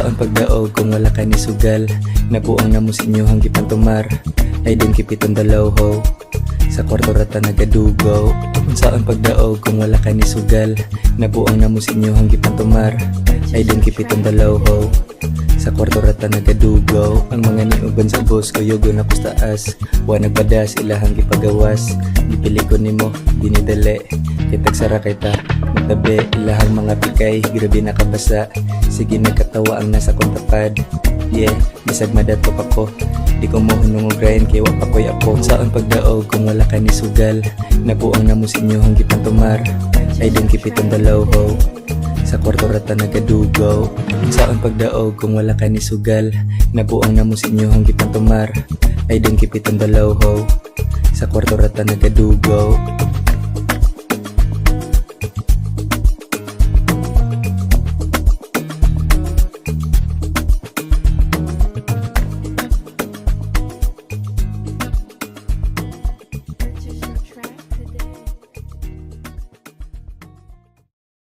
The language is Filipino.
Saan pagdaog kung wala ka ni Sugal, nabuang na mo sa inyo hanggi pantumar. Ay din kipiton dalaw ho, sa kwarto rata nagadugaw. Saan pagdaog kung wala ka ni Sugal, nabuang na mo sa inyo hanggi pantumar. Ay din kipiton dalaw ho, sa kwarto rata nagadugaw. Ang mga niuban sa bus ko yugo na pustaas, wa nagbadas ilahang gipagawas. Dipili ko nimo dinidali, kitag sara kita magtabi. Ilahang mga pikay grabe nakabasa, sige nagkatawa ang nasa kong tapad. Yeah, bisag madato pa ko, di ko mo hunungugrayan kay wa pa ko'y ako. Saan pagdaog kung wala ka ni Sugal, nabuang na mo sa inyo hanggi pantumar. Ay din kipiton dalaw ho, sa kwarto rata nagadugaw. Saan pagdaog kung wala ka ni Sugal, nabuang na mo sa inyo hanggi pantumar. Ay din kipiton dalaw ho, sa kwarto rata nagadugaw.